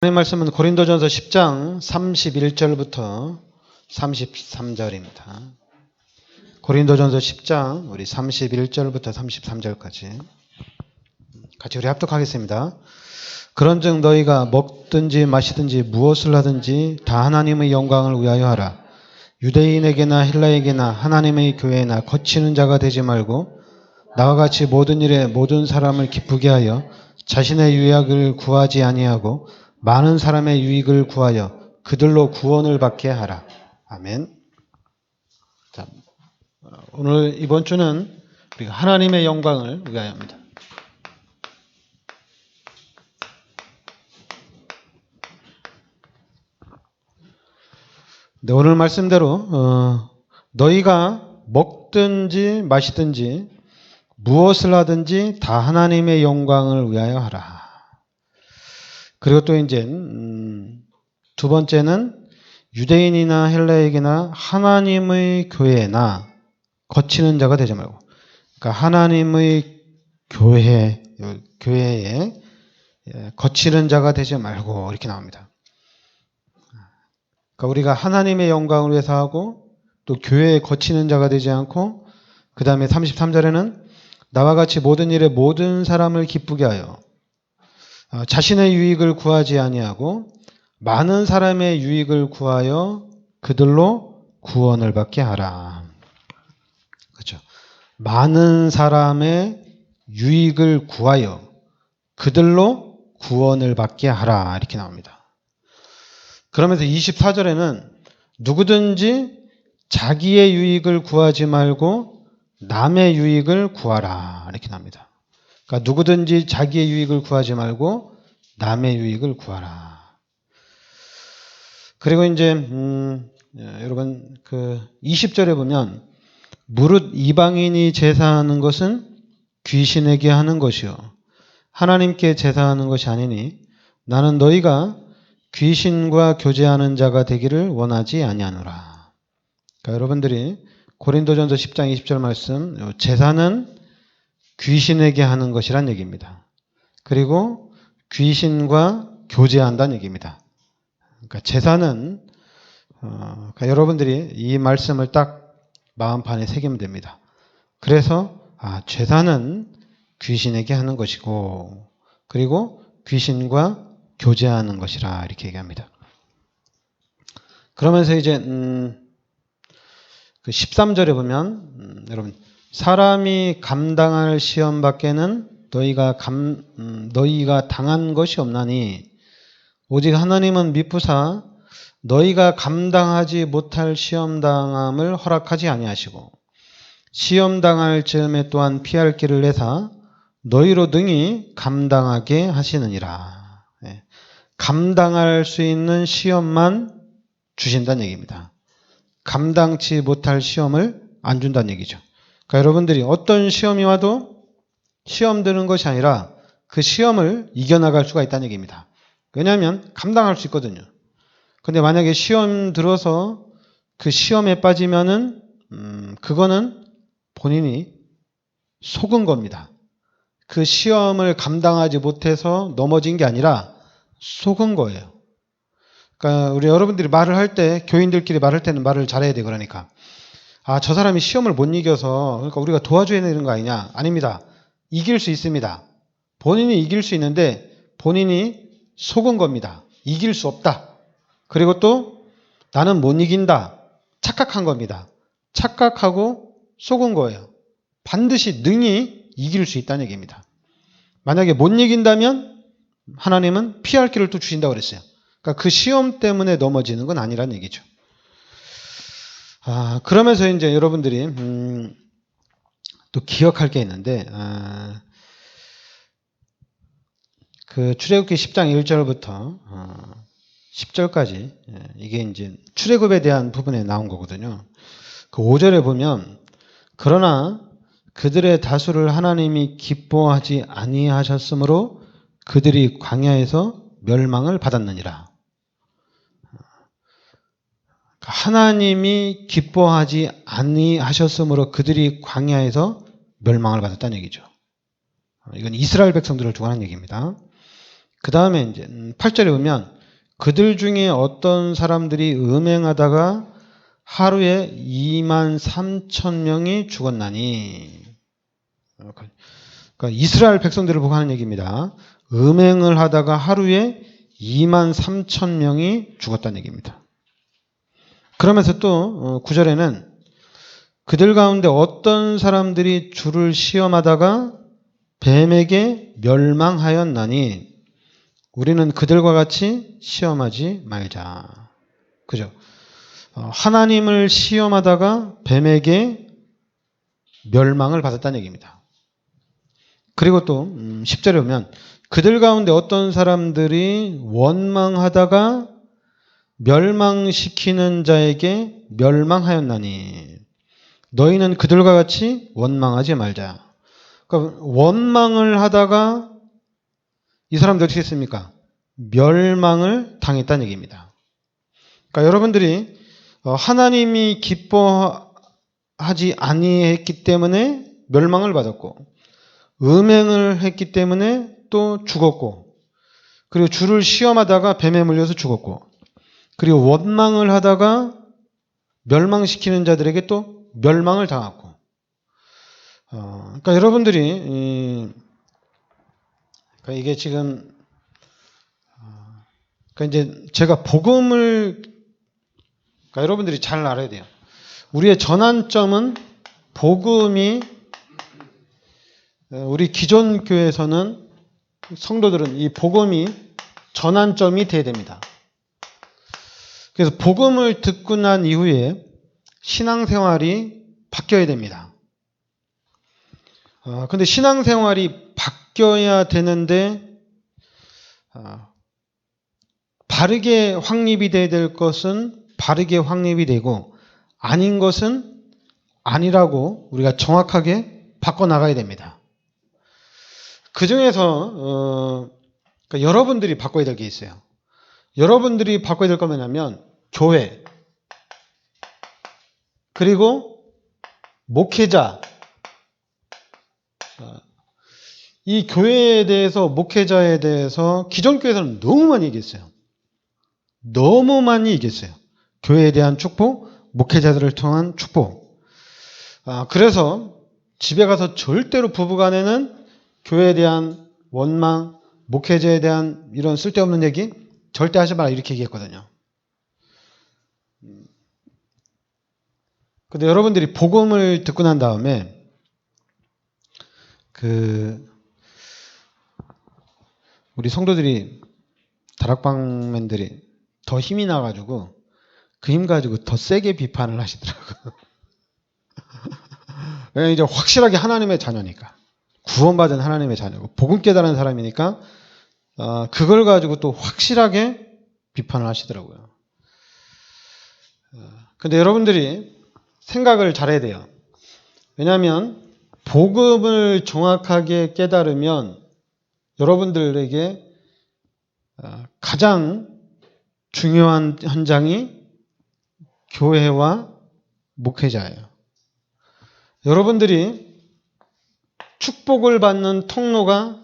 하나님 말씀은 고린도전서 10장 31절부터 33절입니다. 고린도전서 10장 우리 31절부터 33절까지 같이 우리 합독하겠습니다. 그런즉 너희가 먹든지 마시든지 무엇을 하든지 다 하나님의 영광을 위하여 하라. 유대인에게나 헬라에게나 하나님의 교회나 거치는 자가 되지 말고 나와 같이 모든 일에 모든 사람을 기쁘게 하여 자신의 유익을 구하지 아니하고 많은 사람의 유익을 구하여 그들로 구원을 받게 하라. 아멘. 자, 오늘 이번 주는 우리가 하나님의 영광을 위하여입니다. 네, 오늘 말씀대로 너희가 먹든지 마시든지 무엇을 하든지 다 하나님의 영광을 위하여 하라. 그리고 또 이제 두 번째는 유대인이나 헬라에게나 하나님의 교회나 거치는 자가 되지 말고, 그러니까 하나님의 교회에 거치는 자가 되지 말고 이렇게 나옵니다. 그러니까 우리가 하나님의 영광을 위해서 하고 또 교회에 거치는 자가 되지 않고, 그 다음에 33절에는 나와 같이 모든 일에 모든 사람을 기쁘게 하여 자신의 유익을 구하지 아니하고 많은 사람의 유익을 구하여 그들로 구원을 받게 하라. 그렇죠? 많은 사람의 유익을 구하여 그들로 구원을 받게 하라. 이렇게 나옵니다. 그러면서 24절에는 누구든지 자기의 유익을 구하지 말고 남의 유익을 구하라. 이렇게 나옵니다. 그러니까 누구든지 자기의 유익을 구하지 말고 남의 유익을 구하라. 그리고 이제 여러분 그 20절에 보면 무릇 이방인이 제사하는 것은 귀신에게 하는 것이요 하나님께 제사하는 것이 아니니 나는 너희가 귀신과 교제하는 자가 되기를 원하지 아니하노라. 그러니까 여러분들이 고린도전서 10장 20절 말씀, 제사는 귀신에게 하는 것이란 얘기입니다. 그리고 귀신과 교제한다는 얘기입니다. 그러니까 제사는 그러니까 여러분들이 이 말씀을 딱 마음판에 새기면 됩니다. 그래서 제사는 귀신에게 하는 것이고 그리고 귀신과 교제하는 것이라 이렇게 얘기합니다. 그러면서 이제 그 13절에 보면 여러분 사람이 감당할 시험 밖에는 너희가 당한 것이 없나니 오직 하나님은 미쁘사 너희가 감당하지 못할 시험 당함을 허락하지 아니하시고 시험 당할 즈음에 또한 피할 길을 내사 너희로 능히 감당하게 하시느니라. 감당할 수 있는 시험만 주신다는 얘기입니다. 감당치 못할 시험을 안 준다는 얘기죠. 그러니까 여러분들이 어떤 시험이 와도 시험 드는 것이 아니라 그 시험을 이겨나갈 수가 있다는 얘기입니다. 왜냐하면 감당할 수 있거든요. 근데 만약에 시험 들어서 그 시험에 빠지면은 그거는 본인이 속은 겁니다. 그 시험을 감당하지 못해서 넘어진 게 아니라 속은 거예요. 그러니까 우리 여러분들이 말을 할 때, 교인들끼리 말할 때는 말을 잘해야 돼. 그러니까 저 사람이 시험을 못 이겨서 그러니까 우리가 도와줘야 되는 거 아니냐? 아닙니다. 이길 수 있습니다. 본인이 이길 수 있는데 본인이 속은 겁니다. 이길 수 없다. 그리고 또 나는 못 이긴다. 착각한 겁니다. 착각하고 속은 거예요. 반드시 능히 이길 수 있다는 얘기입니다. 만약에 못 이긴다면 하나님은 피할 길을 또 주신다고 그랬어요. 그러니까 그 시험 때문에 넘어지는 건 아니라는 얘기죠. 그러면서 이제 여러분들이 또 기억할 게 있는데 그 출애굽기 10장 1절부터 10절까지 이게 이제 출애굽에 대한 부분에 나온 거거든요. 그 5절에 보면 그러나 그들의 다수를 하나님이 기뻐하지 아니하셨으므로 그들이 광야에서 멸망을 받았느니라. 하나님이 기뻐하지 아니하셨으므로 그들이 광야에서 멸망을 받았다는 얘기죠. 이건 이스라엘 백성들을 두고 하는 얘기입니다. 그 다음에 이제 8절에 보면 그들 중에 어떤 사람들이 음행하다가 하루에 23,000명이 죽었나니. 그러니까 이스라엘 백성들을 보고 하는 얘기입니다. 음행을 하다가 하루에 23,000명이 죽었다는 얘기입니다. 그러면서 또 9절에는 그들 가운데 어떤 사람들이 주를 시험하다가 뱀에게 멸망하였나니 우리는 그들과 같이 시험하지 말자. 그죠? 하나님을 시험하다가 뱀에게 멸망을 받았다는 얘기입니다. 그리고 또 10절에 보면 그들 가운데 어떤 사람들이 원망하다가 멸망시키는 자에게 멸망하였나니 너희는 그들과 같이 원망하지 말자. 그러니까 원망을 하다가 이 사람들 어떻게 했습니까? 멸망을 당했다는 얘기입니다. 그러니까 여러분들이 하나님이 기뻐하지 아니했기 때문에 멸망을 받았고 음행을 했기 때문에 또 죽었고 그리고 주를 시험하다가 뱀에 물려서 죽었고 그리고 원망을 하다가 멸망시키는 자들에게 또 멸망을 당하고 그러니까 여러분들이 그러니까 이게 지금 그러니까 이제 제가 복음을 그러니까 여러분들이 잘 알아야 돼요. 우리의 전환점은 복음이 우리 기존 교회에서는 성도들은 이 복음이 전환점이 돼야 됩니다. 그래서 복음을 듣고 난 이후에 신앙생활이 바뀌어야 됩니다. 근데 신앙생활이 바뀌어야 되는데 바르게 확립이 돼야 될 것은 바르게 확립이 되고 아닌 것은 아니라고 우리가 정확하게 바꿔나가야 됩니다. 그 중에서 그러니까 여러분들이 바꿔야 될 게 있어요. 여러분들이 바꿔야 될 건 뭐냐면 교회 그리고 목회자 이 교회에 대해서 목회자에 대해서 기존 교회에서는 너무 많이 얘기했어요. 너무 많이 얘기했어요. 교회에 대한 축복, 목회자들을 통한 축복. 그래서 집에 가서 절대로 부부간에는 교회에 대한 원망, 목회자에 대한 이런 쓸데없는 얘기 절대 하지 마라 이렇게 얘기했거든요. 근데 여러분들이 복음을 듣고 난 다음에 우리 성도들이 다락방맨들이 더 힘이 나가지고 그 힘 가지고 더 세게 비판을 하시더라고요. 왜냐면 이제 확실하게 하나님의 자녀니까 구원받은 하나님의 자녀고 복음 깨달은 사람이니까 그걸 가지고 또 확실하게 비판을 하시더라고요. 근데 여러분들이 생각을 잘해야 돼요. 왜냐하면 복음을 정확하게 깨달으면 여러분들에게 가장 중요한 현장이 교회와 목회자예요. 여러분들이 축복을 받는 통로가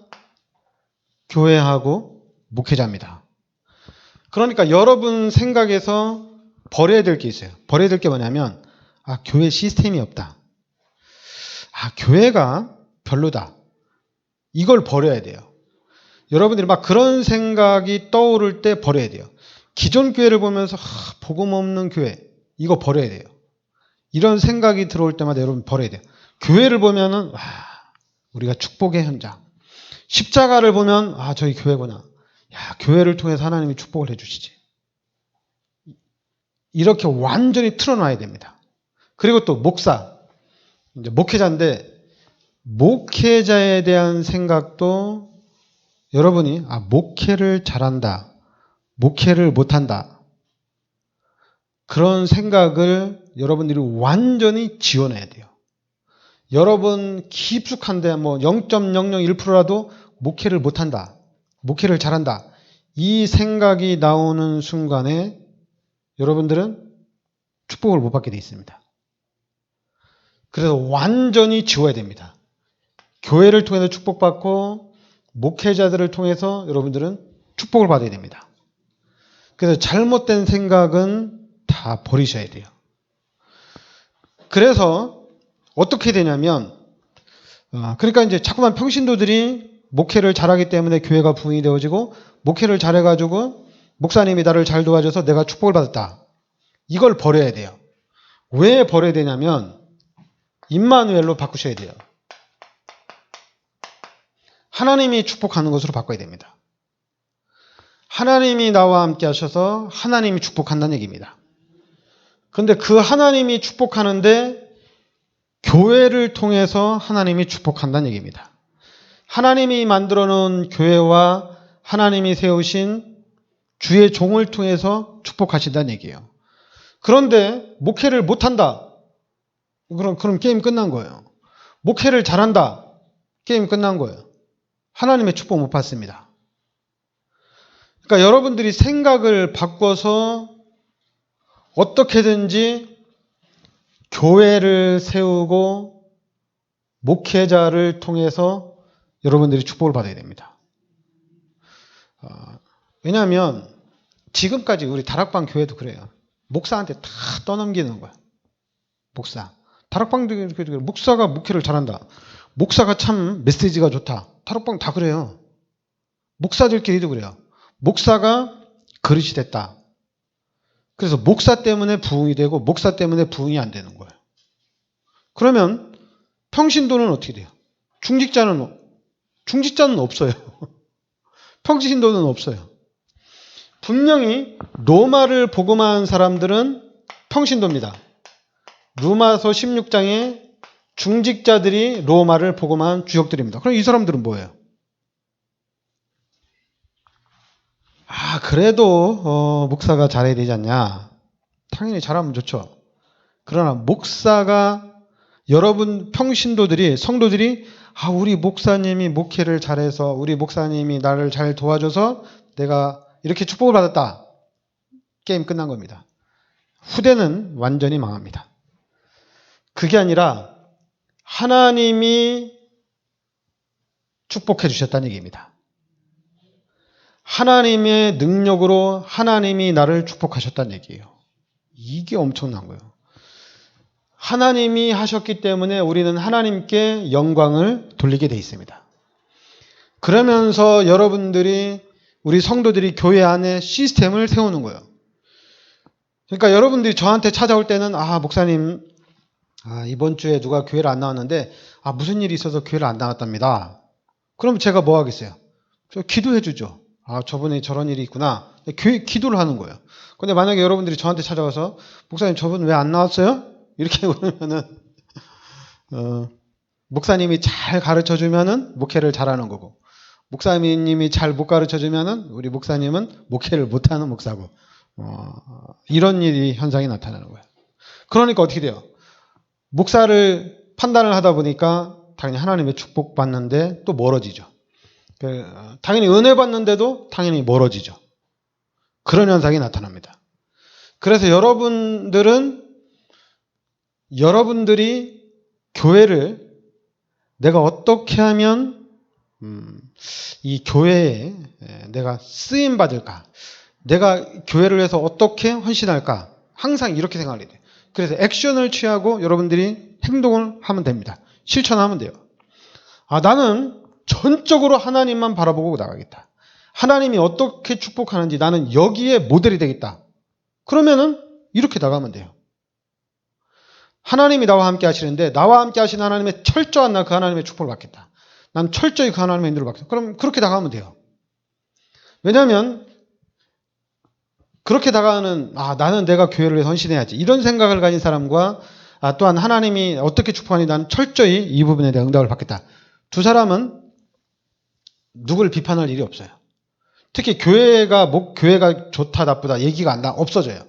교회하고 목회자입니다. 그러니까 여러분 생각에서 버려야 될 게 있어요. 버려야 될 게 뭐냐면 교회 시스템이 없다. 교회가 별로다. 이걸 버려야 돼요. 여러분들이 막 그런 생각이 떠오를 때 버려야 돼요. 기존 교회를 보면서 복음 없는 교회 이거 버려야 돼요. 이런 생각이 들어올 때마다 여러분 버려야 돼요. 교회를 보면은 우리가 축복의 현장. 십자가를 보면 저희 교회구나. 교회를 통해서 하나님이 축복을 해주시지. 이렇게 완전히 틀어놔야 됩니다. 그리고 또 목사, 이제 목회자인데 목회자에 대한 생각도 여러분이 목회를 잘한다, 목회를 못한다 그런 생각을 여러분들이 완전히 지워내야 돼요. 여러분 깊숙한데 0.001%라도 목회를 못한다, 목회를 잘한다 이 생각이 나오는 순간에 여러분들은 축복을 못 받게 돼 있습니다. 그래서 완전히 지워야 됩니다. 교회를 통해서 축복받고 목회자들을 통해서 여러분들은 축복을 받아야 됩니다. 그래서 잘못된 생각은 다 버리셔야 돼요. 그래서 어떻게 되냐면, 그러니까 이제 자꾸만 평신도들이 목회를 잘하기 때문에 교회가 부흥이 되어지고, 목회를 잘해가지고 목사님이 나를 잘 도와줘서 내가 축복을 받았다. 이걸 버려야 돼요. 왜 버려야 되냐면 임마누엘로 바꾸셔야 돼요. 하나님이 축복하는 것으로 바꿔야 됩니다. 하나님이 나와 함께 하셔서 하나님이 축복한다는 얘기입니다. 그런데 그 하나님이 축복하는데 교회를 통해서 하나님이 축복한다는 얘기입니다. 하나님이 만들어 놓은 교회와 하나님이 세우신 주의 종을 통해서 축복하신다는 얘기예요. 그런데 목회를 못한다. 그럼 게임 끝난 거예요. 목회를 잘한다. 게임 끝난 거예요. 하나님의 축복 못 받습니다. 그러니까 여러분들이 생각을 바꿔서 어떻게든지 교회를 세우고 목회자를 통해서 여러분들이 축복을 받아야 됩니다. 왜냐하면 지금까지 우리 다락방 교회도 그래요. 목사한테 다 떠넘기는 거야. 목사. 다락방도 이렇게 목사가 목회를 잘한다. 목사가 참 메시지가 좋다. 다락방 다 그래요. 목사들끼리도 그래요. 목사가 그릇이 됐다. 그래서 목사 때문에 부흥이 되고 목사 때문에 부흥이 안 되는 거예요. 그러면 평신도는 어떻게 돼요? 중직자는 없어요. 평신도는 없어요. 분명히 로마를 복음한 사람들은 평신도입니다. 로마서 16장에 중직자들이 로마를 복음한 주역들입니다. 그럼 이 사람들은 뭐예요? 그래도 목사가 잘해야 되지 않냐? 당연히 잘하면 좋죠. 그러나 목사가 여러분 평신도들이 성도들이 우리 목사님이 목회를 잘해서 우리 목사님이 나를 잘 도와줘서 내가 이렇게 축복을 받았다. 게임 끝난 겁니다. 후대는 완전히 망합니다. 그게 아니라 하나님이 축복해 주셨다는 얘기입니다. 하나님의 능력으로 하나님이 나를 축복하셨다는 얘기예요. 이게 엄청난 거예요. 하나님이 하셨기 때문에 우리는 하나님께 영광을 돌리게 돼 있습니다. 그러면서 여러분들이 우리 성도들이 교회 안에 시스템을 세우는 거예요. 그러니까 여러분들이 저한테 찾아올 때는 목사님 이번 주에 누가 교회를 안 나왔는데 무슨 일이 있어서 교회를 안 나왔답니다. 그럼 제가 뭐 하겠어요? 저 기도해 주죠. 저분이 저런 일이 있구나. 기도를 하는 거예요. 근데 만약에 여러분들이 저한테 찾아와서 목사님 저분 왜 안 나왔어요? 이렇게 그러면은 목사님이 잘 가르쳐주면은 목회를 잘하는 거고 목사님이 잘 못 가르쳐주면은 우리 목사님은 목회를 못하는 목사고 이런 현상이 나타나는 거예요. 그러니까 어떻게 돼요? 목사를 판단을 하다 보니까 당연히 하나님의 축복 받는데 또 멀어지죠. 당연히 은혜 받는데도 당연히 멀어지죠. 그런 현상이 나타납니다. 그래서 여러분들이 교회를 내가 어떻게 하면 이 교회에 내가 쓰임 받을까? 내가 교회를 위해서 어떻게 헌신할까? 항상 이렇게 생각을 해야 돼요. 그래서 액션을 취하고 여러분들이 행동을 하면 됩니다. 실천하면 돼요. 나는 전적으로 하나님만 바라보고 나가겠다. 하나님이 어떻게 축복하는지 나는 여기에 모델이 되겠다. 그러면은 이렇게 나가면 돼요. 하나님이 나와 함께 하시는데 나와 함께 하신 하나님의 철저한 그 하나님의 축복을 받겠다. 난 철저히 그 하나님의 인도를 받겠다. 그럼 그렇게 나가면 돼요. 왜냐하면 그렇게 나가는 나는 내가 교회를 위해서 헌신해야지. 이런 생각을 가진 사람과 또한 하나님이 어떻게 축복하니 나는 철저히 이 부분에 대한 응답을 받겠다. 두 사람은 누구를 비판할 일이 없어요. 특히 교회가 좋다 나쁘다 얘기가 없어져요.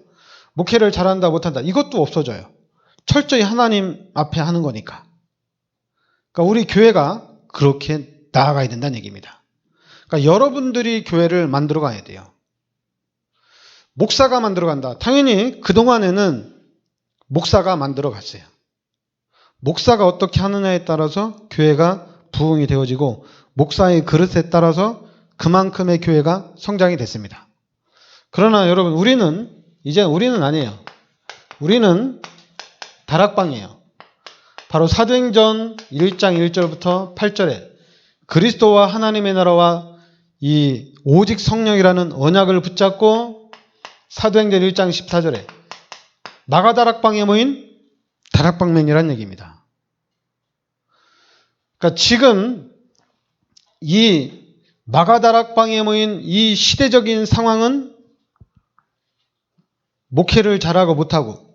목회를 잘한다 못한다 이것도 없어져요. 철저히 하나님 앞에 하는 거니까. 그러니까 우리 교회가 그렇게 나아가야 된다는 얘기입니다. 그러니까 여러분들이 교회를 만들어 가야 돼요. 목사가 만들어 간다. 당연히 그동안에는 목사가 만들어 갔어요. 목사가 어떻게 하느냐에 따라서 교회가 부흥이 되어지고 목사의 그릇에 따라서 그만큼의 교회가 성장이 됐습니다. 그러나 여러분, 우리는 아니에요. 우리는 다락방이에요. 바로 사도행전 1장 1절부터 8절에 그리스도와 하나님의 나라와 이 오직 성령이라는 언약을 붙잡고 사도행전 1장 14절에 마가다락방에 모인 다락방맨이라는 얘기입니다. 그러니까 지금 이 마가다락방에 모인 이 시대적인 상황은 목회를 잘하고 못하고,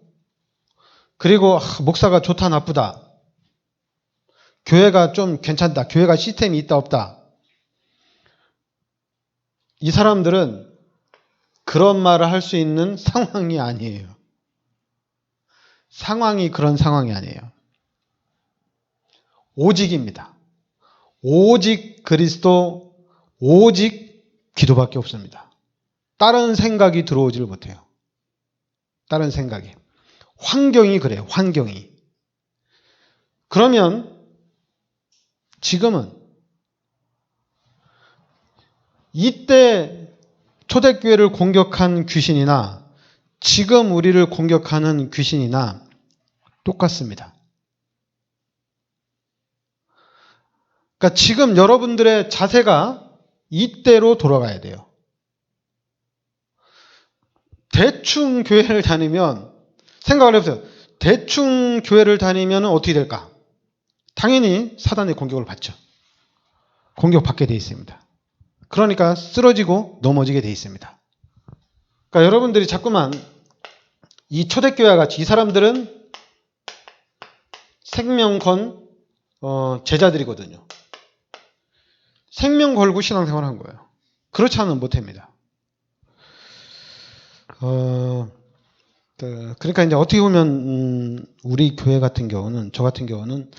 그리고 목사가 좋다 나쁘다, 교회가 좀 괜찮다, 교회가 시스템이 있다 없다, 이 사람들은 그런 말을 할 수 있는 상황이 아니에요. 상황이 그런 상황이 아니에요. 오직입니다. 오직 그리스도, 오직 기도밖에 없습니다. 다른 생각이 들어오지를 못해요. 다른 생각이. 환경이 그래요. 환경이. 그러면 지금은 이때 초대교회를 공격한 귀신이나 지금 우리를 공격하는 귀신이나 똑같습니다. 그러니까 지금 여러분들의 자세가 이때로 돌아가야 돼요. 대충 교회를 다니면, 생각을 해보세요. 대충 교회를 다니면 어떻게 될까? 당연히 사단의 공격을 받죠. 공격받게 되어 있습니다. 그러니까 쓰러지고 넘어지게 되어 있습니다. 그러니까 여러분들이 자꾸만 이 초대교회와 같이, 이 사람들은 생명 건 제자들이거든요. 생명 걸고 신앙생활을 한 거예요. 그렇지 않으면 못합니다. 그러니까 이제 어떻게 보면 우리 교회 같은 경우는, 저 같은 경우는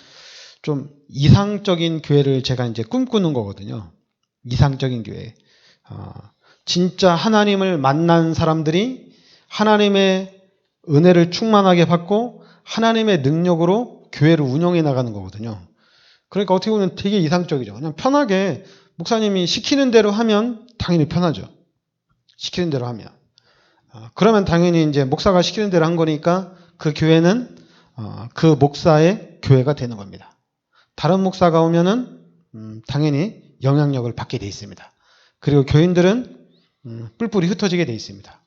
좀 이상적인 교회를 제가 이제 꿈꾸는 거거든요. 이상적인 교회. 진짜 하나님을 만난 사람들이 하나님의 은혜를 충만하게 받고 하나님의 능력으로 교회를 운영해 나가는 거거든요. 그러니까 어떻게 보면 되게 이상적이죠. 그냥 편하게 목사님이 시키는 대로 하면 당연히 편하죠. 시키는 대로 하면. 그러면 당연히 이제 목사가 시키는 대로 한 거니까 그 교회는 그 목사의 교회가 되는 겁니다. 다른 목사가 오면은 당연히 영향력을 받게 돼 있습니다. 그리고 교인들은 뿔뿔이 흩어지게 돼 있습니다.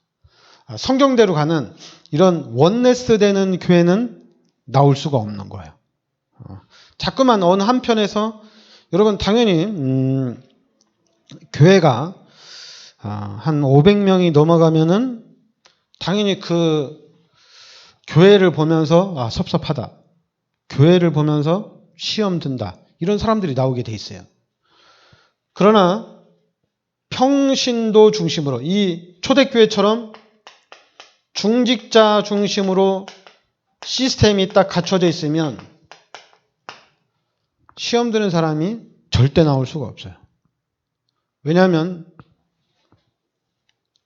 성경대로 가는 이런 원네스 되는 교회는 나올 수가 없는 거예요. 자꾸만 어느 한편에서, 여러분 당연히 교회가 한 500명이 넘어가면은 당연히 그 교회를 보면서 섭섭하다, 교회를 보면서 시험 든다, 이런 사람들이 나오게 돼 있어요. 그러나 평신도 중심으로, 이 초대교회처럼 중직자 중심으로 시스템이 딱 갖춰져 있으면 시험 드는 사람이 절대 나올 수가 없어요. 왜냐하면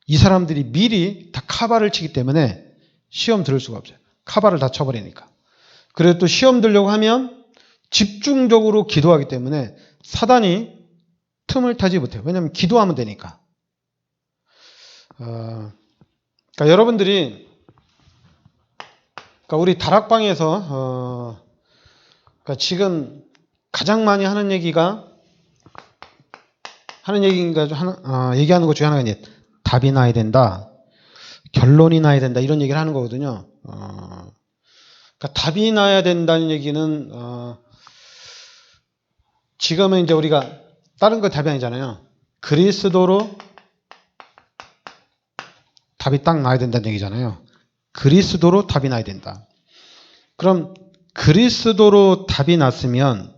이 사람들이 미리 다 카바를 치기 때문에 시험 들을 수가 없어요. 카바를 다 쳐버리니까. 그래도 또 시험 들려고 하면 집중적으로 기도하기 때문에 사단이 틈을 타지 못해요. 왜냐하면 기도하면 되니까. 그러니까 여러분들이, 그러니까 우리 다락방에서 그러니까 지금 가장 많이 하는 얘기가 얘기하는 것 중에 하나가 이제 답이 나야 된다, 결론이 나야 된다, 이런 얘기를 하는 거거든요. 그러니까 답이 나야 된다는 얘기는 지금은 이제 우리가 다른 거 답이 아니잖아요. 그리스도로 답이 딱 나야 된다는 얘기잖아요. 그리스도로 답이 나야 된다. 그럼 그리스도로 답이 났으면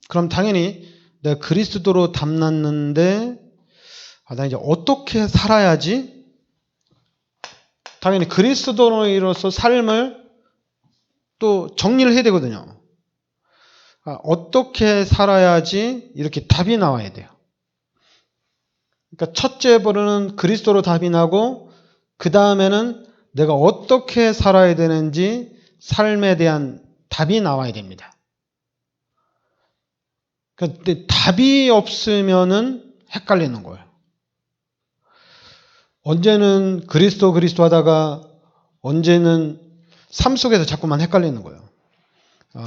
그럼 당연히 내가 그리스도로 답 났는데 나 이제 어떻게 살아야지? 당연히 그리스도인으로서 삶을 또 정리를 해야 되거든요. 어떻게 살아야지 이렇게 답이 나와야 돼요. 그러니까 첫째 버릇은 그리스도로 답이 나고, 그 다음에는 내가 어떻게 살아야 되는지 삶에 대한 답이 나와야 됩니다. 그러니까 답이 없으면은 헷갈리는 거예요. 언제는 그리스도 하다가 언제는 삶 속에서 자꾸만 헷갈리는 거예요.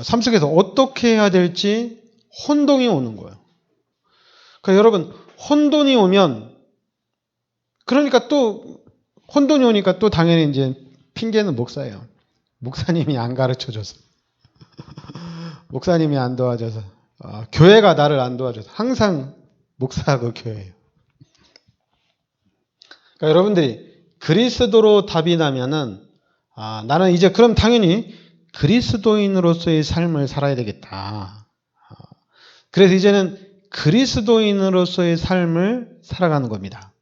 삶 속에서 어떻게 해야 될지 혼동이 오는 거예요. 그러니까 여러분, 혼돈이 오면, 그러니까 또, 혼돈이 오니까 또 당연히 이제 핑계는 목사예요. 목사님이 안 가르쳐줘서. 목사님이 안 도와줘서. 교회가 나를 안 도와줘서. 항상 목사하고 교회예요. 그러니까 여러분들이 그리스도로 답이 나면은, 나는 이제 그럼 당연히 그리스도인으로서의 삶을 살아야 되겠다. 그래서 이제는 그리스도인으로서의 삶을 살아가는 겁니다.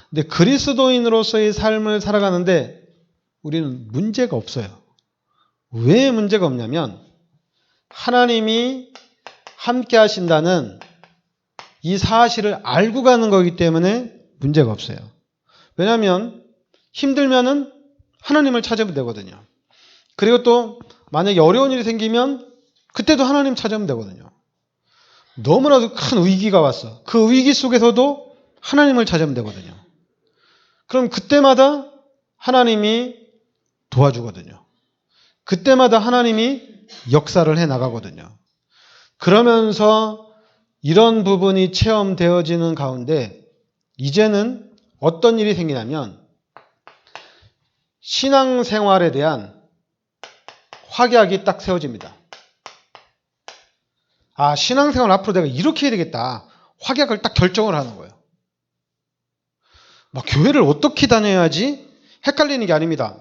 근데 그리스도인으로서의 삶을 살아가는데 우리는 문제가 없어요. 왜 문제가 없냐면 하나님이 함께 하신다는 이 사실을 알고 가는 거기 때문에 문제가 없어요. 왜냐하면 힘들면은 하나님을 찾으면 되거든요. 그리고 또 만약에 어려운 일이 생기면 그때도 하나님 찾으면 되거든요. 너무나도 큰 위기가 왔어. 그 위기 속에서도 하나님을 찾으면 되거든요. 그럼 그때마다 하나님이 도와주거든요. 그때마다 하나님이 역사를 해 나가거든요. 그러면서 이런 부분이 체험되어지는 가운데 이제는 어떤 일이 생기냐면 신앙생활에 대한 확약이 딱 세워집니다. 신앙생활 앞으로 내가 이렇게 해야 되겠다. 확약을 딱 결정을 하는 거예요. 교회를 어떻게 다녀야지? 헷갈리는 게 아닙니다.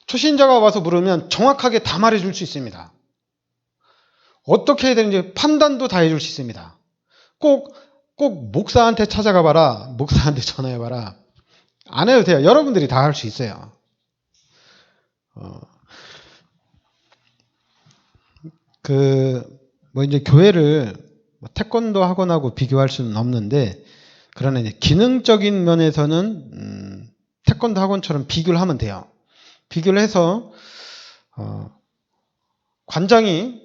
초신자가 와서 물으면 정확하게 다 말해줄 수 있습니다. 어떻게 해야 되는지 판단도 다 해줄 수 있습니다. 꼭 목사한테 찾아가 봐라. 목사한테 전화해 봐라. 안 해도 돼요. 여러분들이 다 할 수 있어요. 이제 교회를 태권도 학원하고 비교할 수는 없는데, 그러나 이제 기능적인 면에서는 태권도 학원처럼 비교를 하면 돼요. 비교를 해서 관장이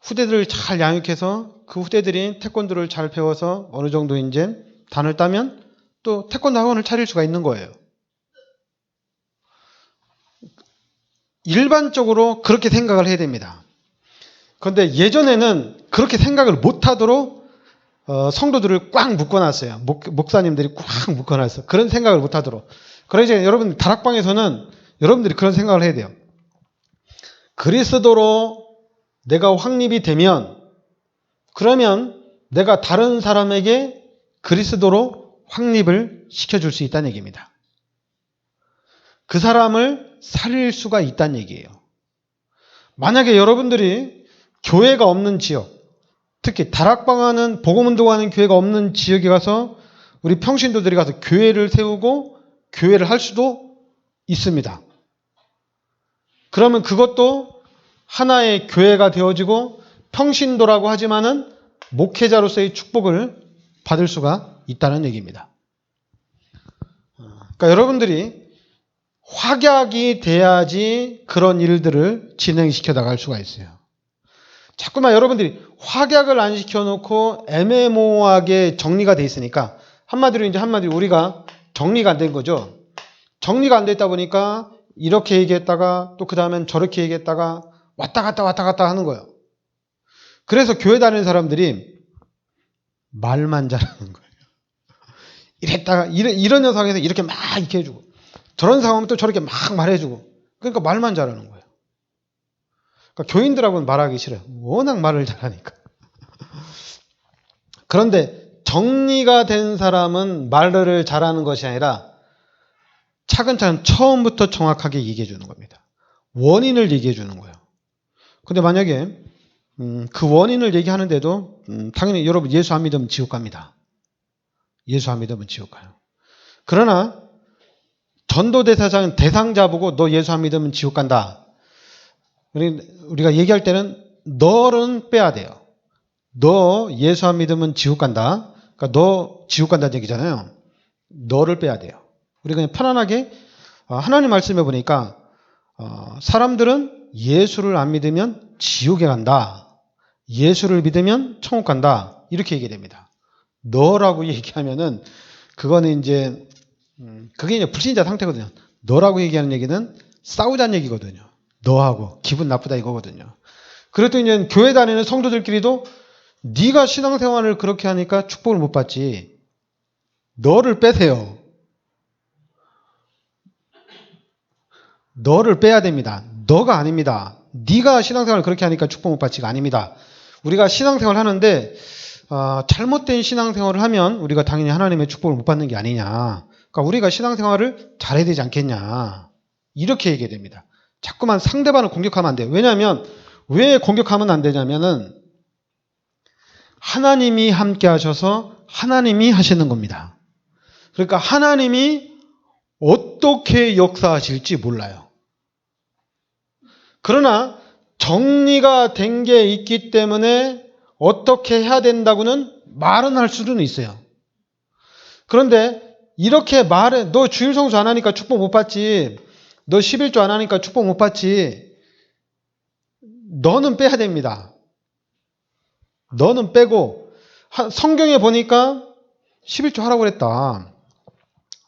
후대들을 잘 양육해서 그 후대들이 태권도를 잘 배워서 어느 정도 이제 단을 따면 또 태권도 학원을 차릴 수가 있는 거예요. 일반적으로 그렇게 생각을 해야 됩니다. 그런데 예전에는 그렇게 생각을 못하도록 성도들을 꽉 묶어놨어요. 목사님들이 꽉 묶어놨어요. 그런 생각을 못하도록. 그래서 이제 여러분 다락방에서는 여러분들이 그런 생각을 해야 돼요. 그리스도로 내가 확립이 되면 그러면 내가 다른 사람에게 그리스도로 확립을 시켜줄 수 있다는 얘기입니다. 그 사람을 살릴 수가 있다는 얘기예요. 만약에 여러분들이 교회가 없는 지역, 특히 다락방하는 복음운동하는 교회가 없는 지역에 가서 우리 평신도들이 가서 교회를 세우고 교회를 할 수도 있습니다. 그러면 그것도 하나의 교회가 되어지고 평신도라고 하지만은 목회자로서의 축복을 받을 수가 있다는 얘기입니다. 그러니까 여러분들이 확약이 돼야지 그런 일들을 진행시켜 나갈 수가 있어요. 자꾸만 여러분들이 확약을 안 시켜놓고 애매모호하게 정리가 돼 있으니까 한마디로 우리가 정리가 안 된 거죠. 정리가 안 됐다 보니까 이렇게 얘기했다가 또 그 다음엔 저렇게 얘기했다가 왔다 갔다 하는 거예요. 그래서 교회 다니는 사람들이 말만 잘하는 거예요. 이랬다가 이런 상황에서 이렇게 막 이렇게 해주고 저런 상황은 또 저렇게 막 말해주고 그러니까 말만 잘하는 거예요. 그러니까 교인들하고는 말하기 싫어요. 워낙 말을 잘하니까. 그런데 정리가 된 사람은 말을 잘하는 것이 아니라 차근차근 처음부터 정확하게 얘기해 주는 겁니다. 원인을 얘기해 주는 거예요. 근데 만약에 그 원인을 얘기하는데도 당연히 여러분 예수 안 믿으면 지옥 갑니다. 예수 안 믿으면 지옥 가요. 그러나 전도대사장은 대상자 보고 너 예수 안 믿으면 지옥 간다. 우리가 얘기할 때는 너는 빼야 돼요. 너 예수 안 믿으면 지옥 간다. 그러니까 너 지옥 간다는 얘기잖아요. 너를 빼야 돼요. 우리 그냥 편안하게 하나님 말씀해 보니까 사람들은 예수를 안 믿으면 지옥에 간다. 예수를 믿으면 천국 간다. 이렇게 얘기됩니다. 너라고 얘기하면은 그거는 이제 그게 이제 불신자 상태거든요. 너라고 얘기하는 얘기는 싸우자는 얘기거든요. 너하고 기분 나쁘다 이거거든요. 그래도 이제 교회 다니는 성도들끼리도 네가 신앙생활을 그렇게 하니까 축복을 못 받지. 너를 빼세요. 너를 빼야 됩니다. 너가 아닙니다. 네가 신앙생활을 그렇게 하니까 축복 못 받지가 아닙니다. 우리가 신앙생활을 하는데 잘못된 신앙생활을 하면 우리가 당연히 하나님의 축복을 못 받는 게 아니냐. 그러니까 우리가 신앙생활을 잘해야 되지 않겠냐. 이렇게 얘기해야 됩니다. 자꾸만 상대방을 공격하면 안 돼요. 왜냐하면 왜 공격하면 안 되냐면은 하나님이 함께 하셔서 하나님이 하시는 겁니다. 그러니까 하나님이 어떻게 역사하실지 몰라요. 그러나 정리가 된 게 있기 때문에 어떻게 해야 된다고는 말은 할 수는 있어요. 그런데 이렇게 말해, 너 주일 성수 안 하니까 축복 못 받지. 너 11조 안 하니까 축복 못 받지. 너는 빼야 됩니다. 너는 빼고 성경에 보니까 11조 하라고 그랬다.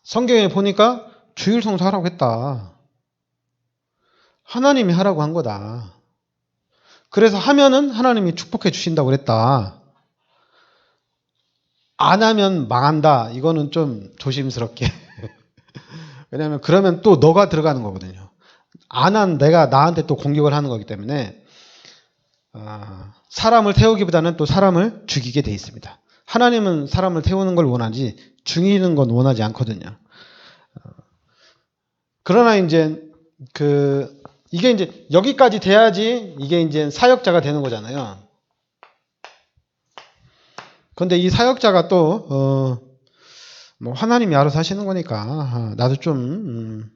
성경에 보니까 주일 성수 하라고 했다. 하나님이 하라고 한 거다. 그래서 하면은 하나님이 축복해 주신다고 그랬다. 안 하면 망한다. 이거는 좀 조심스럽게. 왜냐하면 그러면 또 너가 들어가는 거거든요. 안 한 내가 나한테 또 공격을 하는 거기 때문에 사람을 태우기보다는 또 사람을 죽이게 돼 있습니다. 하나님은 사람을 태우는 걸 원하지 죽이는 건 원하지 않거든요. 그러나 이제 이게 이제 여기까지 돼야지 이게 이제 사역자가 되는 거잖아요. 그런데 이 사역자가 또 뭐 하나님이 알아서 하시는 거니까 나도 좀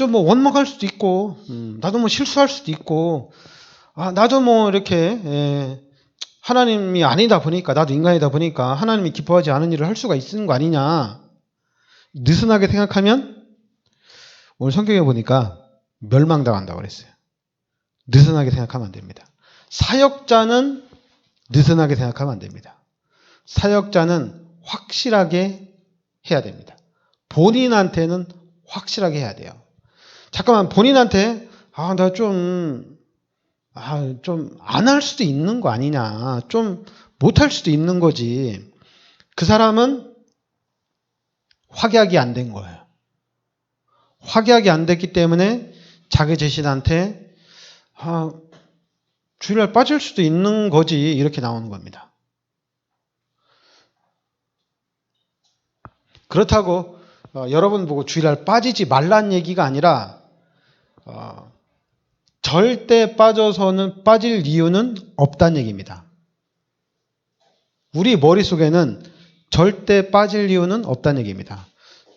뭐 원망할 수도 있고 나도 뭐 실수할 수도 있고 나도 뭐 이렇게 하나님이 아니다 보니까 나도 인간이다 보니까 하나님이 기뻐하지 않은 일을 할 수가 있는 거 아니냐 느슨하게 생각하면 오늘 성경에 보니까 멸망당한다고 그랬어요. 느슨하게 생각하면 안 됩니다. 사역자는 느슨하게 생각하면 안 됩니다. 사역자는 확실하게 해야 됩니다. 본인한테는 확실하게 해야 돼요. 잠깐만 본인한테 나 좀 안 할 수도 있는 거 아니냐 좀 못할 수도 있는 거지. 그 사람은 확약이 안 된 거예요. 확약이 안 됐기 때문에 자기 자신한테 주일날 빠질 수도 있는 거지 이렇게 나오는 겁니다. 그렇다고 여러분 보고 주일날 빠지지 말란 얘기가 아니라 절대 빠져서는 빠질 이유는 없다는 얘기입니다. 우리 머릿속에는 절대 빠질 이유는 없다는 얘기입니다.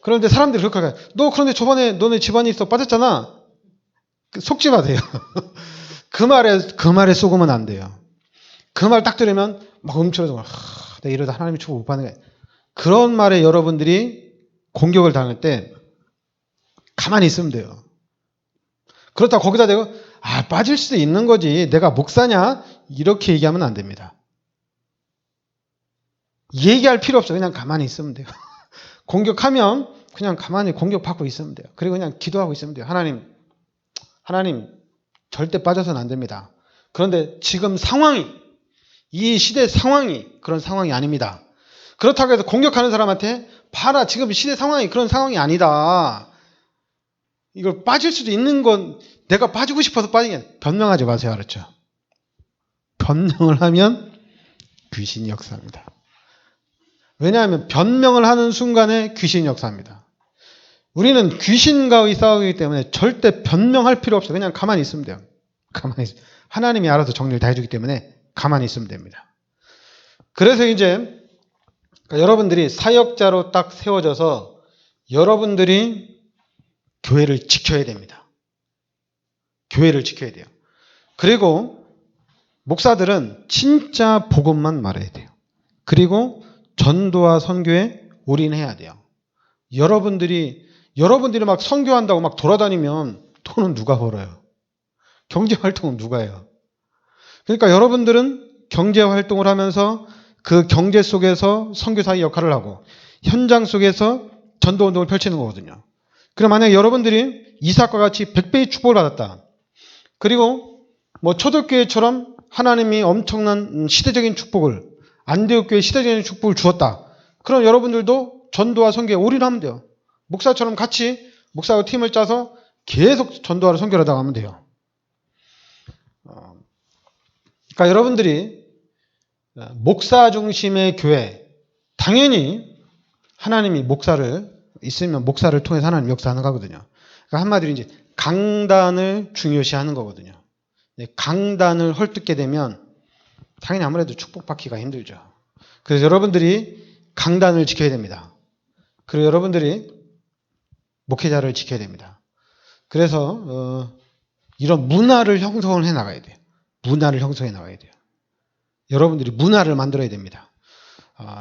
그런데 사람들이 그렇게 해요. 너 그런데 저번에 너네 집안에 있어 빠졌잖아. 속지 마세요. 그 말에 속으면 안 돼요. 그 말 딱 들으면 막 움츠러서 내가 이러다 하나님이 축복 못 받는 거야. 그런 말에 여러분들이 공격을 당할 때 가만히 있으면 돼요. 그렇다고 거기다 대고 빠질 수도 있는 거지. 내가 목사냐? 이렇게 얘기하면 안 됩니다. 얘기할 필요 없어. 그냥 가만히 있으면 돼요. 공격하면 그냥 가만히 공격받고 있으면 돼요. 그리고 그냥 기도하고 있으면 돼요. 하나님 절대 빠져서는 안 됩니다. 그런데 지금 이 시대 상황이 그런 상황이 아닙니다. 그렇다고 해서 공격하는 사람한테 봐라 지금 시대 상황이 그런 상황이 아니다. 이걸 빠질 수도 있는 건 내가 빠지고 싶어서 빠지게 변명하지 마세요. 알았죠? 변명을 하면 귀신이 역사합니다. 왜냐하면 변명을 하는 순간에 귀신이 역사합니다. 우리는 귀신과의 싸우기 때문에 절대 변명할 필요 없어요. 그냥 가만히 있으면 돼요. 하나님이 알아서 정리를 다 해주기 때문에 가만히 있으면 됩니다. 그래서 이제 여러분들이 사역자로 딱 세워져서 여러분들이 교회를 지켜야 됩니다. 교회를 지켜야 돼요. 그리고 목사들은 진짜 복음만 말해야 돼요. 그리고 전도와 선교에 올인해야 돼요. 여러분들이 막 선교한다고 막 돌아다니면 돈은 누가 벌어요? 경제활동은 누가 해요? 그러니까 여러분들은 경제 활동을 하면서 그 경제 속에서 선교사의 역할을 하고 현장 속에서 전도 운동을 펼치는 거거든요. 그럼 만약에 여러분들이 이삭과 같이 100배의 축복을 받았다. 그리고 뭐 초대교회처럼 하나님이 엄청난 시대적인 축복을, 안디옥교회 시대적인 축복을 주었다. 그럼 여러분들도 전도와 선교에 올인하면 돼요. 목사처럼 같이 목사와 팀을 짜서 계속 전도하러 선교를 하다 가면 돼요. 그러니까 여러분들이 목사 중심의 교회, 당연히 하나님이 목사를 있으면 목사를 통해서 하나님 역사하는 거거든요. 그러니까 한마디로 이제 강단을 중요시하는 거거든요. 강단을 헐뜯게 되면 당연히 아무래도 축복받기가 힘들죠. 그래서 여러분들이 강단을 지켜야 됩니다. 그리고 여러분들이 목회자를 지켜야 됩니다. 그래서 이런 문화를 형성을 해 나가야 돼요. 문화를 형성해 나가야 돼요. 여러분들이 문화를 만들어야 됩니다.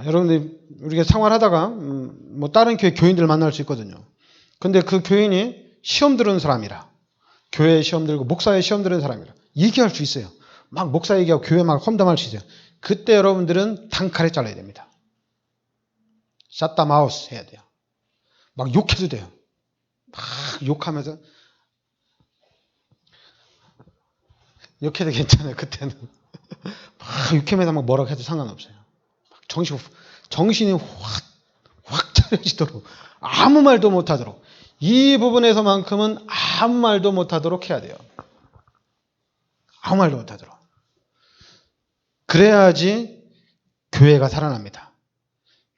여러분들이 우리가 생활하다가 뭐 다른 교회 교인들 만날 수 있거든요. 근데 그 교인이 시험 들은 사람이라, 교회에 시험 들고 목사에 시험 들은 사람이라 얘기할 수 있어요. 막 목사 얘기하고 교회 막 험담할 수 있어요. 그때 여러분들은 단칼에 잘라야 됩니다. 샷다 마우스 해야 돼요. 막 욕해도 돼요. 막 욕하면서 욕해도 괜찮아요. 그때는 막 욕하면서 막 뭐라고 해도 상관없어요. 정신이 확 차려지도록 아무 말도 못하도록, 이 부분에서만큼은 아무 말도 못하도록 해야 돼요. 아무 말도 못하도록. 그래야지 교회가 살아납니다.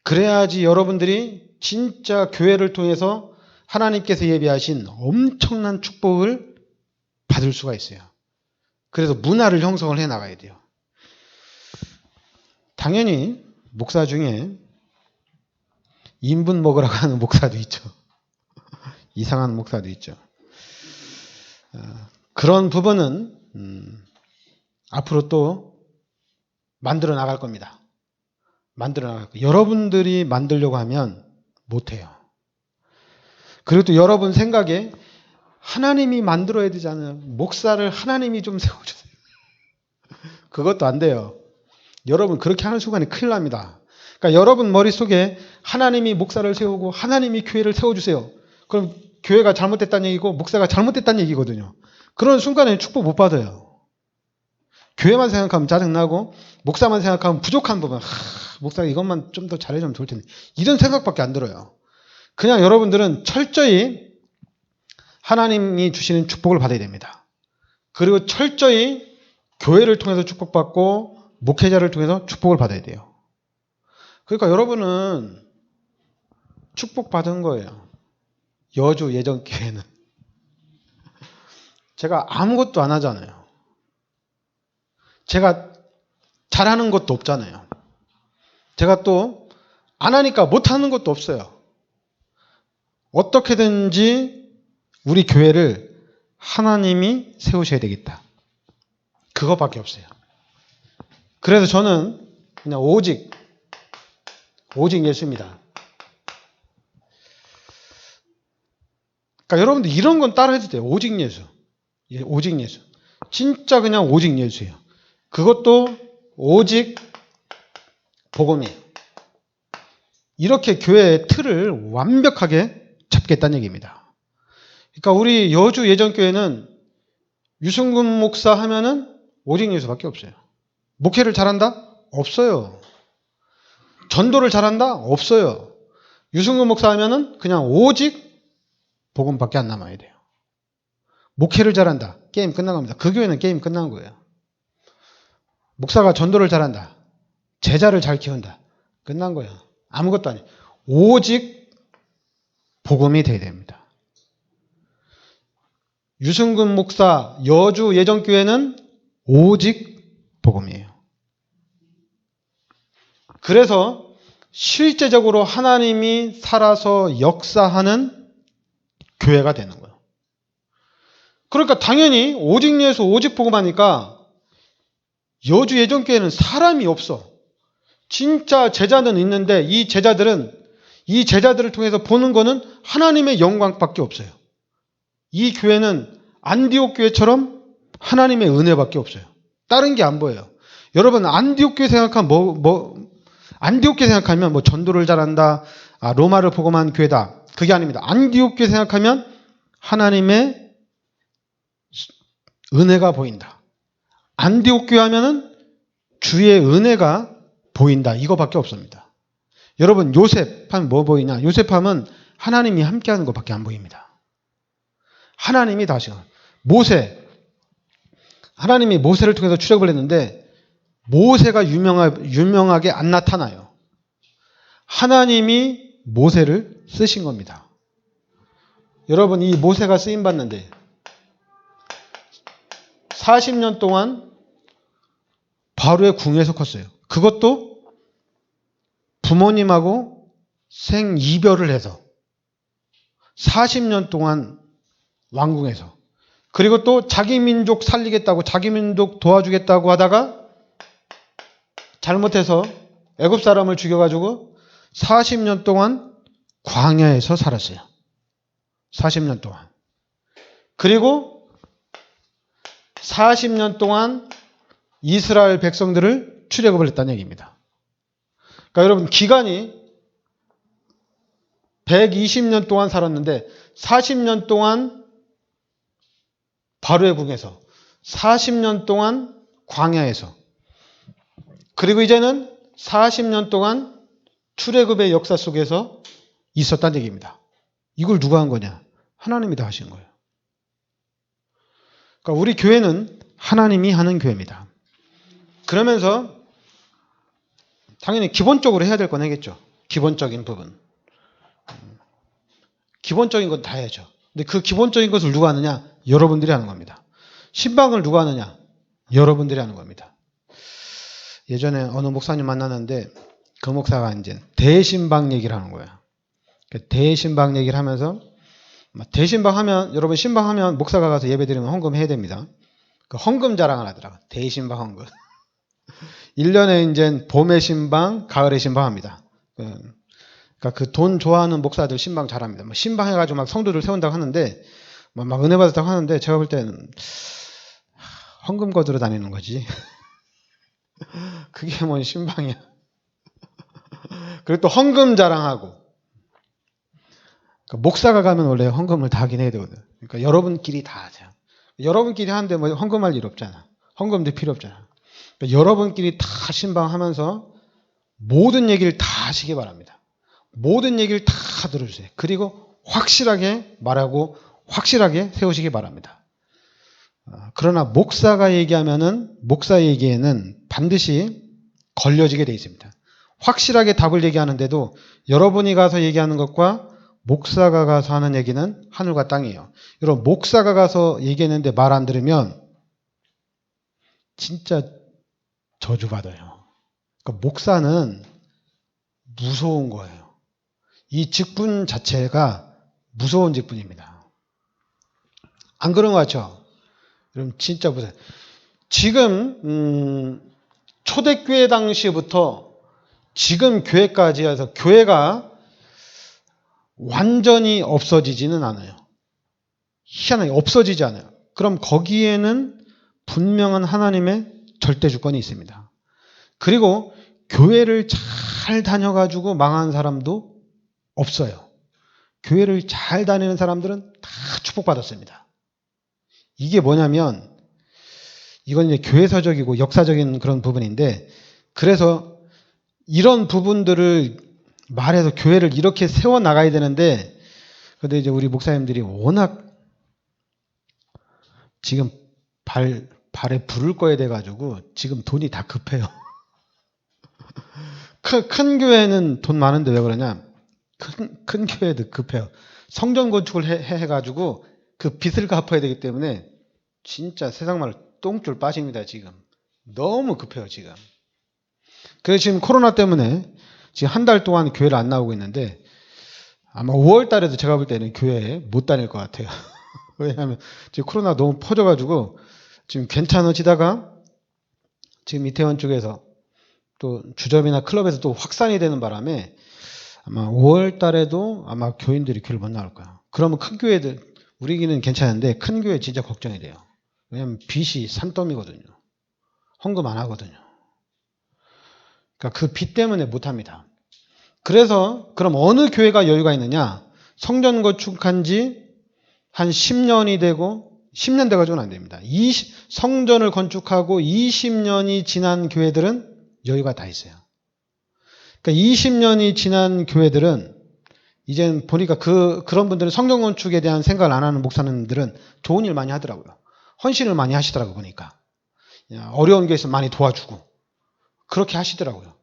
그래야지 여러분들이 진짜 교회를 통해서 하나님께서 예비하신 엄청난 축복을 받을 수가 있어요. 그래서 문화를 형성을 해 나가야 돼요. 당연히 목사 중에 인분 먹으라고 하는 목사도 있죠. 이상한 목사도 있죠. 그런 부분은 앞으로 또 만들어 나갈 겁니다. 만들어 나갈 거예요. 여러분들이 만들려고 하면 못해요. 그리고 또 여러분 생각에 하나님이 만들어야 되잖아요. 목사를 하나님이 좀 세워주세요. 그것도 안 돼요. 여러분 그렇게 하는 순간에 큰일 납니다. 그러니까 여러분 머릿속에 하나님이 목사를 세우고 하나님이 교회를 세워주세요. 그럼 교회가 잘못됐다는 얘기고 목사가 잘못됐다는 얘기거든요. 그런 순간에 축복 못 받아요. 교회만 생각하면 짜증나고 목사만 생각하면 부족한 부분, 목사가 이것만 좀 더 잘해주면 좋을 텐데, 이런 생각밖에 안 들어요. 그냥 여러분들은 철저히 하나님이 주시는 축복을 받아야 됩니다. 그리고 철저히 교회를 통해서 축복받고 목회자를 통해서 축복을 받아야 돼요. 그러니까 여러분은 축복받은 거예요. 여주 예전교회는. 제가 아무것도 안 하잖아요. 제가 잘하는 것도 없잖아요. 제가 또 안 하니까 못하는 것도 없어요. 어떻게든지 우리 교회를 하나님이 세우셔야 되겠다. 그것밖에 없어요. 그래서 저는 그냥 오직 예수입니다. 그러니까 여러분들 이런 건 따라 해도 돼요. 오직 예수. 오직 예수. 진짜 그냥 오직 예수예요. 그것도 오직 복음이에요. 이렇게 교회의 틀을 완벽하게 잡겠다는 얘기입니다. 그러니까 우리 여주 예전교회는 유승근 목사 하면은 오직 예수밖에 없어요. 목회를 잘한다? 없어요. 전도를 잘한다? 없어요. 유승근 목사 하면은 그냥 오직 복음밖에 안 남아야 돼요. 목회를 잘한다? 게임 끝난 겁니다. 그 교회는 게임 끝난 거예요. 목사가 전도를 잘한다. 제자를 잘 키운다. 끝난 거예요. 아무것도 아니에요. 오직 복음이 돼야 됩니다. 유승근 목사 여주 예전교회는 오직 복음이에요. 그래서 실제적으로 하나님이 살아서 역사하는 교회가 되는 거예요. 그러니까 당연히 오직 예수 오직 복음 하니까 여주 예전교회는 사람이 없어. 진짜 제자는 있는데 이 제자들을 통해서 보는 거는 하나님의 영광밖에 없어요. 이 교회는 안디옥 교회처럼 하나님의 은혜밖에 없어요. 다른 게 안 보여요. 여러분, 안디옥 교회 생각하면 안디옥 교회 생각하면 뭐 전도를 잘한다, 로마를 복음한 교회다. 그게 아닙니다. 안디옥 교회 생각하면 하나님의 은혜가 보인다. 안디옥 교회 하면은 주의 은혜가 보인다. 이거밖에 없습니다. 여러분, 요셉 하면 뭐 보이냐? 요셉 하면 하나님이 함께하는 것밖에 안 보입니다. 하나님이 다시 하나님이 모세를 통해서 출애굽을 했는데 모세가 유명하게 안 나타나요. 하나님이 모세를 쓰신 겁니다. 여러분, 이 모세가 쓰임 받는데 40년 동안 바로의 궁에서 컸어요. 그것도 부모님하고 생이별을 해서 40년 동안 왕궁에서, 그리고 또 자기 민족 살리겠다고, 자기 민족 도와주겠다고 하다가 잘못해서 애굽 사람을 죽여가지고 40년 동안 광야에서 살았어요. 40년 동안. 그리고 40년 동안 이스라엘 백성들을 출애굽을 했다는 얘기입니다. 그러니까 여러분, 기간이 120년 동안 살았는데 40년 동안 바로의 궁에서, 40년 동안 광야에서, 그리고 이제는 40년 동안 출애굽의 역사 속에서 있었다는 얘기입니다. 이걸 누가 한 거냐? 하나님이 다 하신 거예요. 그러니까 우리 교회는 하나님이 하는 교회입니다. 그러면서 당연히 기본적으로 해야 될 건 해야겠죠. 기본적인 부분. 기본적인 건 다 해야죠. 근데 그 기본적인 것을 누가 하느냐? 여러분들이 하는 겁니다. 신방을 누가 하느냐? 여러분들이 하는 겁니다. 예전에 어느 목사님 만났는데 그 목사가 이제 대신방 얘기를 하는 거예요. 대신방 얘기를 하면서, 대신방 하면, 여러분 신방 하면 목사가 가서 예배 드리면 헌금 해야 됩니다. 그 헌금 자랑을 하더라고요. 대신방 헌금. 1년에 이제 봄의 신방, 가을의 신방 합니다. 그러니까 그 돈 좋아하는 목사들 신방 잘합니다. 뭐 신방 해가지고 막 성도들 세운다고 하는데, 막 은혜 받았다고 하는데, 제가 볼 때는 헌금 거두러 다니는 거지. 그게 뭔 신방이야. 그리고 또 헌금 자랑하고. 그러니까 목사가 가면 원래 헌금을 다 하긴 해야 되거든. 그러니까 여러분끼리 다 하세요. 여러분끼리 하는데 뭐 헌금할 일 없잖아. 헌금도 필요 없잖아. 그러니까 여러분끼리 다 신방하면서 모든 얘기를 다 하시기 바랍니다. 모든 얘기를 다 들어주세요. 그리고 확실하게 말하고 확실하게 세우시기 바랍니다. 그러나 목사가 얘기하면은, 목사 얘기에는 반드시 걸려지게 되어 있습니다. 확실하게 답을 얘기하는데도 여러분이 가서 얘기하는 것과 목사가 가서 하는 얘기는 하늘과 땅이에요. 여러분, 목사가 가서 얘기했는데 말 안 들으면 진짜 저주받아요. 그러니까 목사는 무서운 거예요. 이 직분 자체가 무서운 직분입니다. 안 그런 것 같죠? 여러분 진짜 무서워요. 지금 초대교회 당시부터 지금 교회까지 해서 교회가 완전히 없어지지는 않아요. 희한하게 없어지지 않아요. 그럼 거기에는 분명한 하나님의 절대 주권이 있습니다. 그리고 교회를 잘 다녀가지고 망한 사람도 없어요. 교회를 잘 다니는 사람들은 다 축복받았습니다. 이게 뭐냐면, 이건 이제 교회사적이고 역사적인 그런 부분인데, 그래서 이런 부분들을 말해서 교회를 이렇게 세워나가야 되는데, 근데 이제 우리 목사님들이 워낙 지금 발에 불을 꺼야 돼가지고 지금 돈이 다 급해요. 큰 교회는 돈 많은데 왜 그러냐? 큰 교회도 급해요. 성전 건축을 해가지고 그 빚을 갚아야 되기 때문에 진짜 세상 말로 똥줄 빠집니다, 지금. 너무 급해요, 지금. 그래서 지금 코로나 때문에 지금 한 달 동안 교회를 안 나오고 있는데 아마 5월 달에도 제가 볼 때는 교회에 못 다닐 것 같아요. 왜냐하면 지금 코로나 너무 퍼져가지고 지금 괜찮아지다가 지금 이태원 쪽에서 또 주점이나 클럽에서 또 확산이 되는 바람에 아마 5월 달에도 아마 교인들이 교회를 못 나올 거야. 그러면 큰 교회들, 우리기는 괜찮은데 큰 교회 진짜 걱정이 돼요. 왜냐하면 빚이 산더미거든요. 헌금 안 하거든요. 그러니까 그 빚 때문에 못합니다. 그래서 그럼 어느 교회가 여유가 있느냐? 성전 건축한 지 한 10년이 되고 10년 돼가지고는 안 됩니다. 성전을 건축하고 20년이 지난 교회들은 여유가 다 있어요. 그러니까 20년이 지난 교회들은 이제 보니까 그런 분들은 성전 건축에 대한 생각을 안 하는 목사님들은 좋은 일 많이 하더라고요. 헌신을 많이 하시더라고요, 보니까. 어려운 교회에서 많이 도와주고 그렇게 하시더라고요.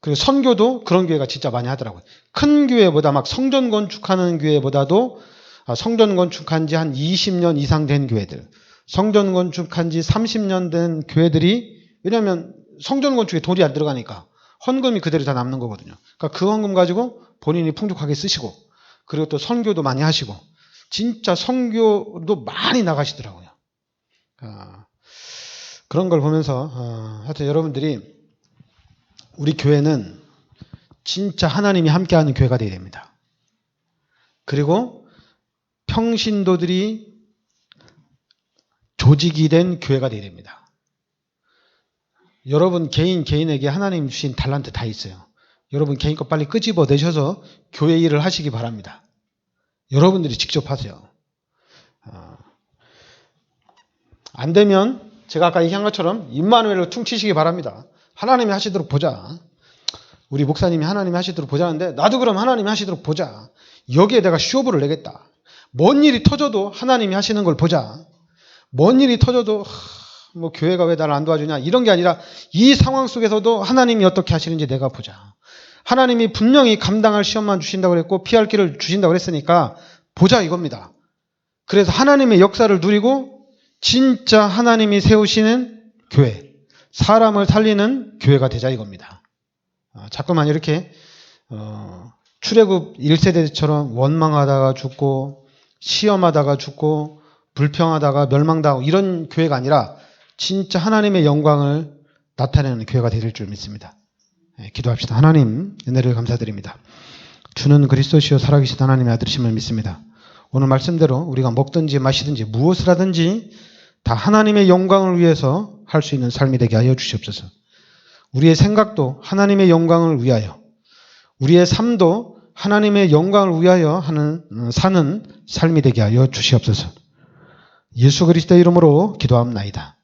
그리고 선교도 그런 교회가 진짜 많이 하더라고요. 큰 교회보다 막 성전 건축하는 교회보다도 성전 건축한 지 한 20년 이상 된 교회들, 성전 건축한 지 30년 된 교회들이, 왜냐하면 성전 건축에 돈이 안 들어가니까 헌금이 그대로 다 남는 거거든요. 그러니까 그 헌금 가지고 본인이 풍족하게 쓰시고, 그리고 또 선교도 많이 하시고, 진짜 선교도 많이 나가시더라고요. 그런 걸 보면서 하여튼 여러분들이 우리 교회는 진짜 하나님이 함께하는 교회가 되어야 됩니다. 그리고 평신도들이 조직이 된 교회가 되어야 됩니다. 여러분 개인에게 하나님 주신 달란트 다 있어요. 여러분 개인 거 빨리 끄집어내셔서 교회 일을 하시기 바랍니다. 여러분들이 직접 하세요. 안 되면 제가 아까 얘기한 것처럼 임마누엘로 퉁치시기 바랍니다. 하나님이 하시도록 보자. 우리 목사님이 하나님이 하시도록 보자는데 나도 그럼 하나님이 하시도록 보자. 여기에 내가 쇼부를 내겠다. 뭔 일이 터져도 하나님이 하시는 걸 보자. 뭔 일이 터져도 뭐 교회가 왜 나를 안 도와주냐 이런 게 아니라 이 상황 속에서도 하나님이 어떻게 하시는지 내가 보자. 하나님이 분명히 감당할 시험만 주신다고 그랬고 피할 길을 주신다고 그랬으니까 보자 이겁니다. 그래서 하나님의 역사를 누리고 진짜 하나님이 세우시는 교회, 사람을 살리는 교회가 되자 이겁니다. 자꾸만 이렇게 출애굽 1세대처럼 원망하다가 죽고 시험하다가 죽고 불평하다가 멸망당하고 이런 교회가 아니라 진짜 하나님의 영광을 나타내는 교회가 될 줄 믿습니다. 기도합시다. 하나님 은혜를 감사드립니다. 주는 그리스도시요 살아계신 하나님의 아들이심을 믿습니다. 오늘 말씀대로 우리가 먹든지 마시든지 무엇을 하든지 다 하나님의 영광을 위해서 할 수 있는 삶이 되게 하여 주시옵소서. 우리의 생각도 하나님의 영광을 위하여, 우리의 삶도 하나님의 영광을 위하여 사는 삶이 되게 하여 주시옵소서. 예수 그리스도의 이름으로 기도합나이다.